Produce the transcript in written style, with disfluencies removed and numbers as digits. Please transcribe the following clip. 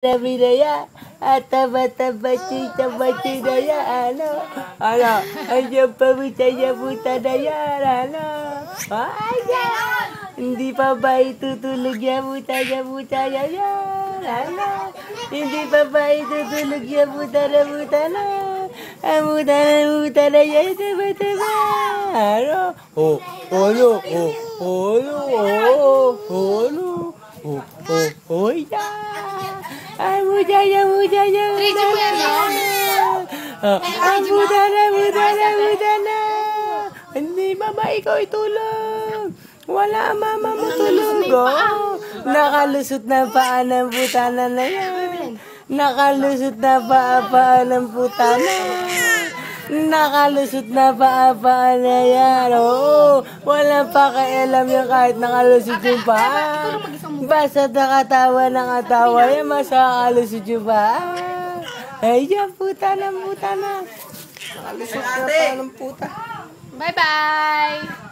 Bidaya at taba-taba-taba-taba daya ayan pa buta daya hindi pa ba itutulog ya buta yan hindi pa ba itutulog ya buta na ya taba-taba Ay, muda na. Muda na. Hindi, mama, ikaw itulog. Wala, mama mo tulog. Nakalusot na paa ng putana na yan. Nakalusot na paa ng putana. Nakalusot na paa na yan. Walang pakialam yan kahit nakalusot yung paa. Basta nakatawa ng atawa yan, masakalusot yung paa. Ay, yan, puta na. Nakalusot na paa ng puta. Bye-bye!